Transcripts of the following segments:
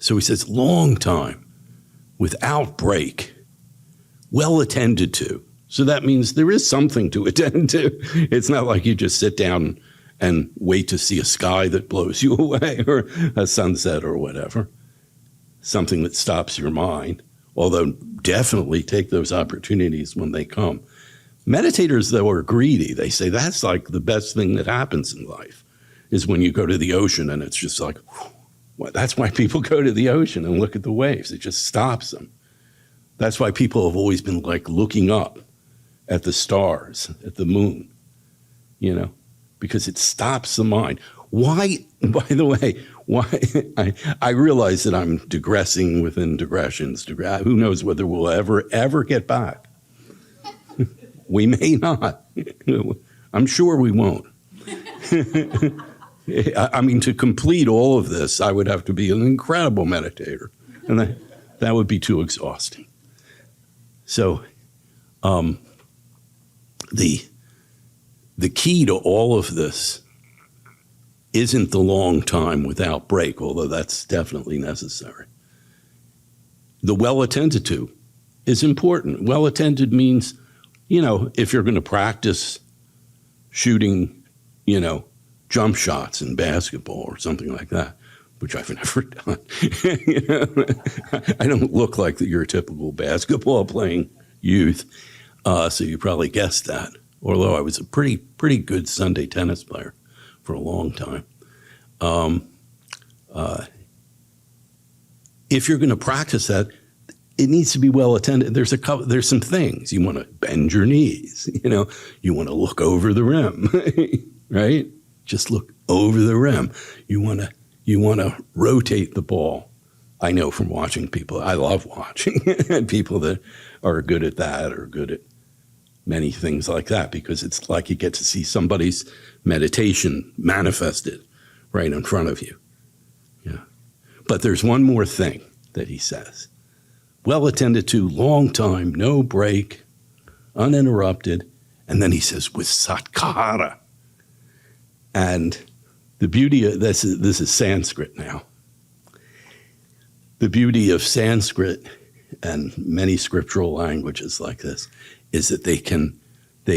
So he says, long time, without break, well attended to. So that means there is something to attend to. It's not like you just sit down and wait to see a sky that blows you away or a sunset or whatever, something that stops your mind, although definitely take those opportunities when they come. Meditators, though, are greedy. They say that's like the best thing that happens in life is when you go to the ocean and it's just like, well, that's why people go to the ocean and look at the waves. It just stops them. That's why people have always been like looking up at the stars, at the moon, because it stops the mind. Why, by the way, I realize that I'm digressing within digressions. Who knows whether we'll ever get back? We may not. I'm sure we won't. I mean, to complete all of this, I would have to be an incredible meditator, and that would be too exhausting. So the key to all of this isn't the long time without break, although that's definitely necessary. The well attended to is important. Well attended means, if you're going to practice shooting, jump shots in basketball or something like that, which I've never done. I don't look like your typical basketball playing youth, so you probably guessed that. Although I was a pretty good Sunday tennis player for a long time. If you're going to practice that, it needs to be well attended. There's some things. You want to bend your knees. You want to look over the rim, right? Just look over the rim. You want to rotate the ball. I know from watching people. I love watching people that are good at that or good at many things like that, because it's like you get to see somebody's meditation manifested right in front of you. Yeah. But there's one more thing that he says. Well attended to, long time, no break, uninterrupted. And then he says, with satkara. And the beauty of this is Sanskrit now. The beauty of Sanskrit and many scriptural languages like this is that they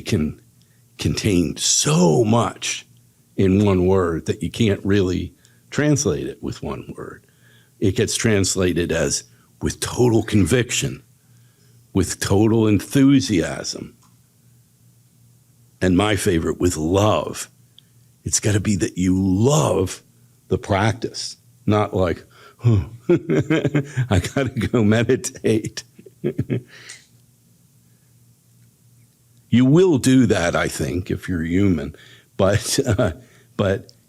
can contain so much in one word that you can't really translate it with one word. It gets translated as with total conviction, with total enthusiasm, and my favorite, with love. It's got to be that you love the practice, not like, oh, I got to go meditate. You will do that, I think, if you're human, but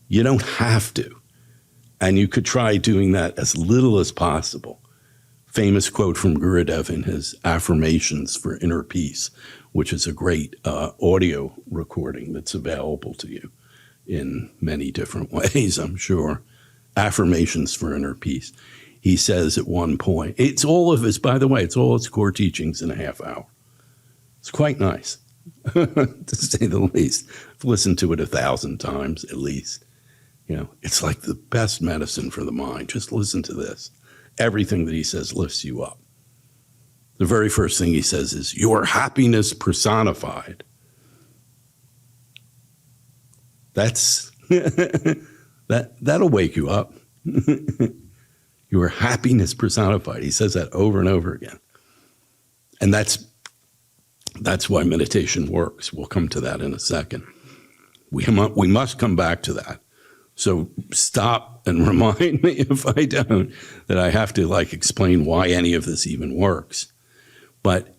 you don't have to. And you could try doing that as little as possible. Famous quote from Gurudev in his Affirmations for Inner Peace, which is a great audio recording that's available to you in many different ways, I'm sure. Affirmations for Inner Peace. He says at one point, it's all of his, by the way, it's all his core teachings in a half hour. It's quite nice, to say the least. I've listened to it 1,000 times at least. It's like the best medicine for the mind. Just listen to this. Everything that he says lifts you up. The very first thing he says is, your happiness personified. That's, that'll wake you up. Your happiness personified. He says that over and over again. And that's why meditation works. We'll come to that in a second. We must come back to that. So stop and remind me if I don't, that I have to explain why any of this even works. But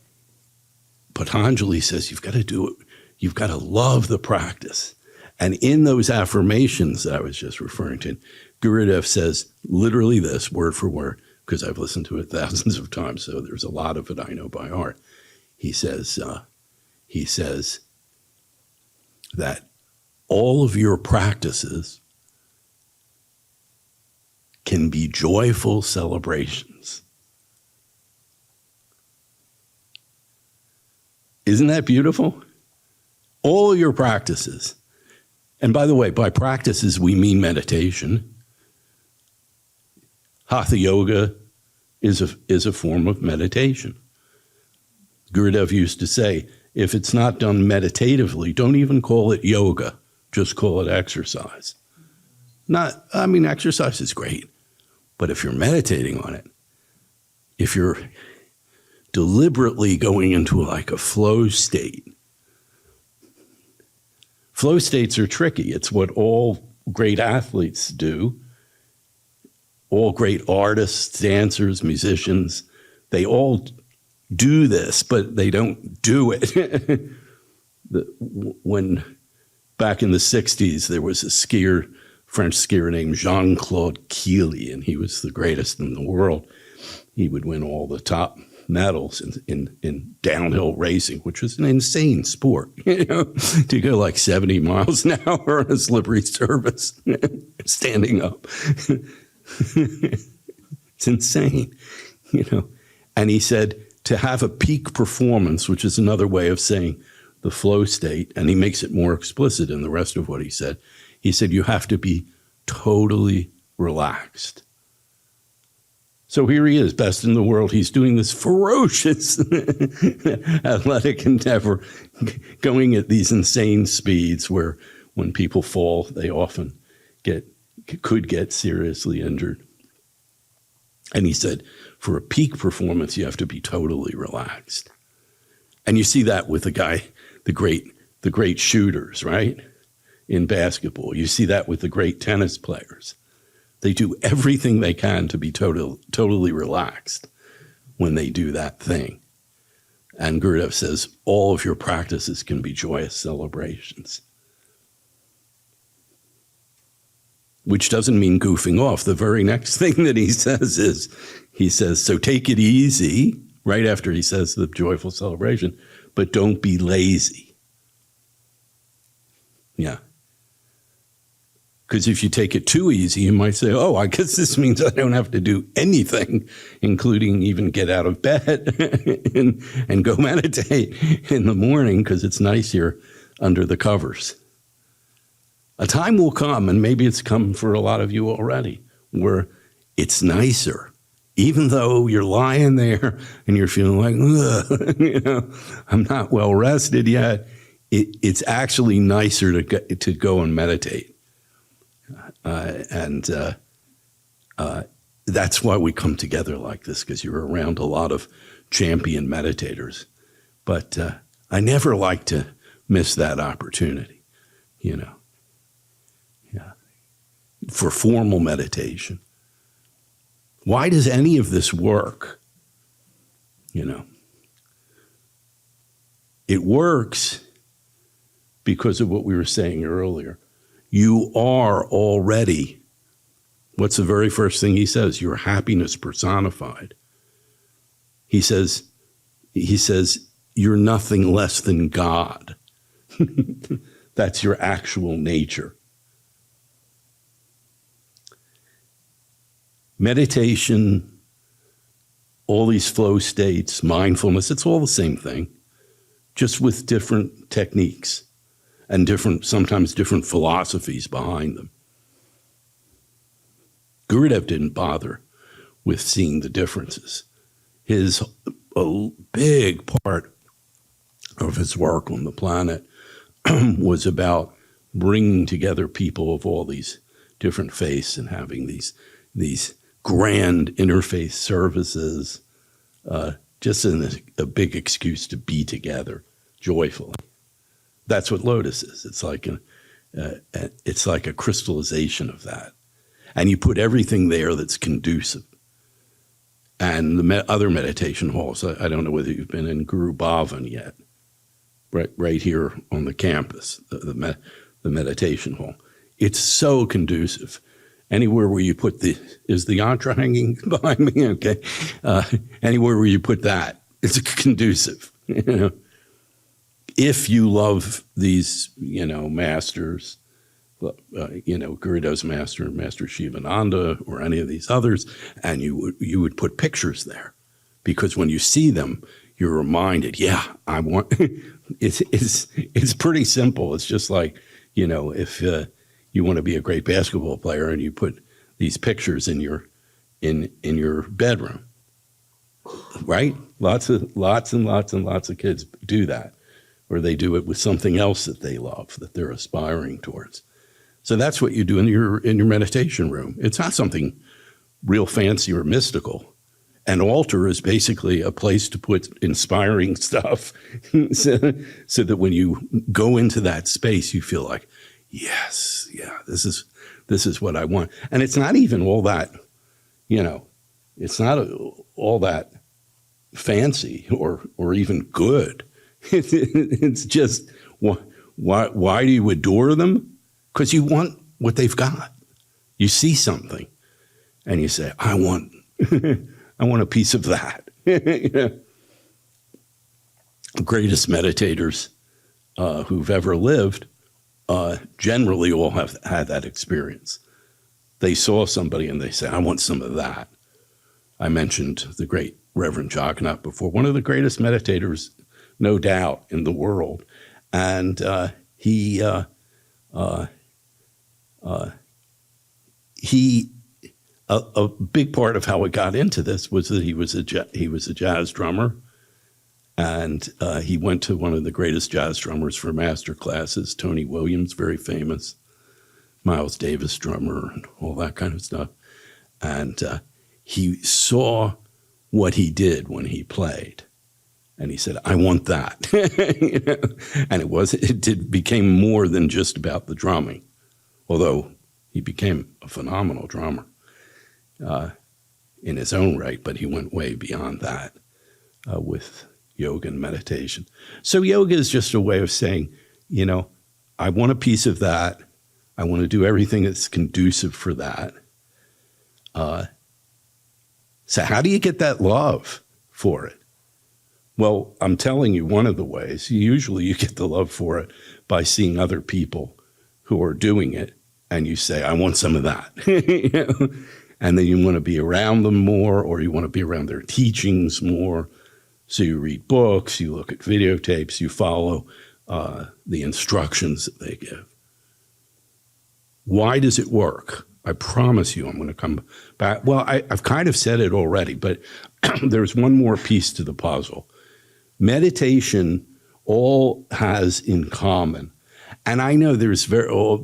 Patanjali says you've got to do it. You've got to love the practice. And in those affirmations that I was just referring to, Gurudev says literally this, word for word, because I've listened to it thousands of times, so there's a lot of it I know by heart. He says that all of your practices can be joyful celebrations. Isn't that beautiful? All your practices. And by the way, by practices, we mean meditation. Hatha yoga is a form of meditation. Gurudev used to say, if it's not done meditatively, don't even call it yoga, just call it exercise. Exercise is great, but if you're meditating on it, if you're deliberately going into like a flow state, flow states are tricky. It's what all great athletes do. All great artists, dancers, musicians, they all do this, but they don't do it. When back in the 60s, there was a French skier named Jean-Claude Killy, and he was the greatest in the world. He would win all the top medals in downhill racing, which was an insane sport, to go like 70 miles an hour on a slippery surface, standing up. It's insane, And he said to have a peak performance, which is another way of saying the flow state, and he makes it more explicit in the rest of what he said. He said you have to be totally relaxed. So here he is, best in the world. He's doing this ferocious athletic endeavor, going at these insane speeds where when people fall, they often could get seriously injured. And he said, for a peak performance, you have to be totally relaxed. And you see that with the great shooters, right? In basketball. You see that with the great tennis players. They do everything they can to be totally relaxed when they do that thing. And Gurudev says, all of your practices can be joyous celebrations. Which doesn't mean goofing off. The very next thing that he says, so take it easy, right after he says the joyful celebration, but don't be lazy. Yeah. Because if you take it too easy, you might say, oh, I guess this means I don't have to do anything, including even get out of bed and go meditate in the morning because it's nice here under the covers. A time will come, and maybe it's come for a lot of you already, where it's nicer. Even though you're lying there and you're feeling like, I'm not well rested yet, it's actually nicer to go and meditate. That's why we come together like this, because you're around a lot of champion meditators. But I never like to miss that opportunity, for formal meditation. Why does any of this work? It works because of what we were saying earlier. You are already, what's the very first thing he says? Your happiness personified. He says, you're nothing less than God. That's your actual nature. Meditation, all these flow states, mindfulness, it's all the same thing, just with different techniques and sometimes different philosophies behind them. Gurudev didn't bother with seeing the differences. A big part of his work on the planet was about bringing together people of all these different faiths and having these grand interfaith services, just a big excuse to be together joyfully. That's what Lotus is. It's like a crystallization of that. And you put everything there that's conducive. And the other meditation halls, I don't know whether you've been in Guru Bhavan yet, right here on the campus, the meditation hall. It's so conducive. Anywhere where you put is the yantra hanging behind me? Okay. Anywhere where you put that, it's conducive. If you love these, masters, Gurudev's master, Master Shivananda, or any of these others, and you would put pictures there, because when you see them, you're reminded. Yeah, I want. It's pretty simple. It's just like, if you want to be a great basketball player and you put these pictures in your in your bedroom, right? Lots and lots of kids do that, or they do it with something else that they love, that they're aspiring towards. So that's what you do in your meditation room. It's not something real fancy or mystical. An altar is basically a place to put inspiring stuff so that when you go into that space, you feel like, yes, yeah, this is what I want. And it's not even all that, it's not all that fancy or even good. It's just, why do you adore them? Because you want what they've got. You see something and you say, I want a piece of that. The greatest meditators who've ever lived generally all have had that experience. They saw somebody and they say, I want some of that. I mentioned the great Reverend Jagannath before, one of the greatest meditators, no doubt, in the world. And he a big part of how it got into this was that he was a jazz drummer, and he went to one of the greatest jazz drummers for master classes, Tony Williams, very famous, Miles Davis drummer, and all that kind of stuff. And he saw what he did when he played, and he said, "I want that." And it became more than just about the drumming, although he became a phenomenal drummer in his own right, but he went way beyond that with yoga and meditation. So yoga is just a way of saying, I want a piece of that. I want to do everything that's conducive for that. So how do you get that love for it? Well, I'm telling you, one of the ways, usually you get the love for it by seeing other people who are doing it, and you say, I want some of that. And then you want to be around them more, or you want to be around their teachings more. So you read books, you look at videotapes, you follow the instructions that they give. Why does it work? I promise you I'm going to come back. Well, I've kind of said it already, but there's one more piece to the puzzle. Meditation all has in common. And I know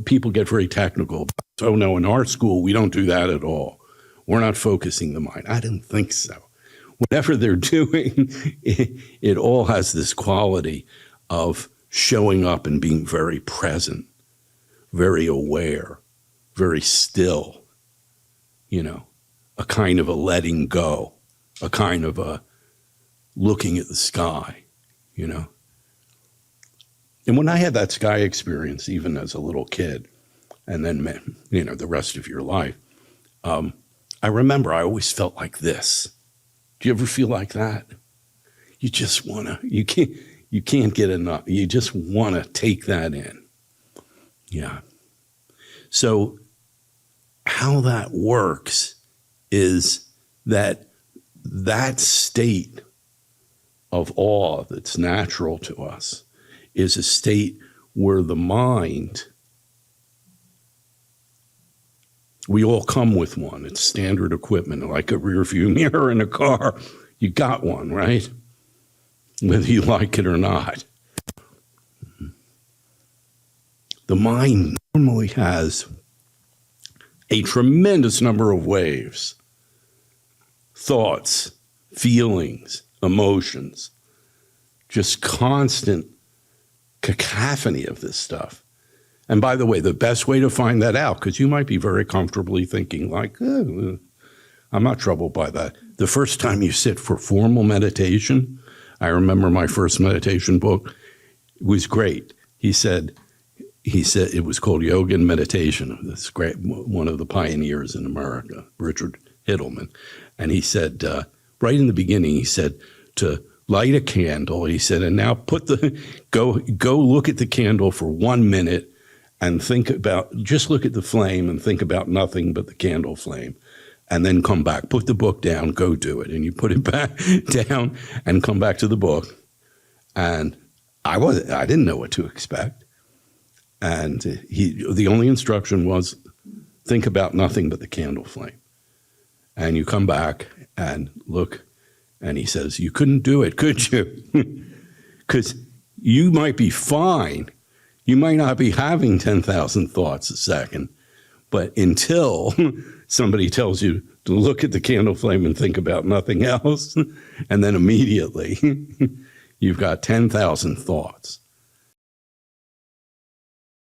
people get very technical. Oh, no, in our school, we don't do that at all. We're not focusing the mind. I didn't think so. Whatever they're doing, it all has this quality of showing up and being very present, very aware, very still, a kind of a letting go, a kind of a looking at the sky, And when I had that sky experience, even as a little kid, and then, the rest of your life, I remember I always felt like this. Do you ever feel like that? You just you can't get enough. You just want to take that in. Yeah. So how that works is that state of awe that's natural to us is a state where the mind, we all come with one. It's standard equipment, like a rear view mirror in a car. You got one, right? Whether you like it or not. The mind normally has a tremendous number of waves, thoughts, feelings, emotions, just constant cacophony of this stuff. And by the way, the best way to find that out, because you might be very comfortably thinking like, I'm not troubled by that. The first time you sit for formal meditation, I remember my first meditation book, it was great. He said it was called Yoga and Meditation. This great, one of the pioneers in America, Richard Hittleman. And he said, right in the beginning, he said to light a candle. He said, and now go look at the candle for 1 minute and just look at the flame and think about nothing but the candle flame. And then come back, put the book down, go do it. And you put it back down and come back to the book. And I didn't know what to expect. And the only instruction was think about nothing but the candle flame. and you come back and look, and he says, you couldn't do it, could you? Because you might be fine. You might not be having 10,000 thoughts a second, but until somebody tells you to look at the candle flame and think about nothing else, and then immediately you've got 10,000 thoughts.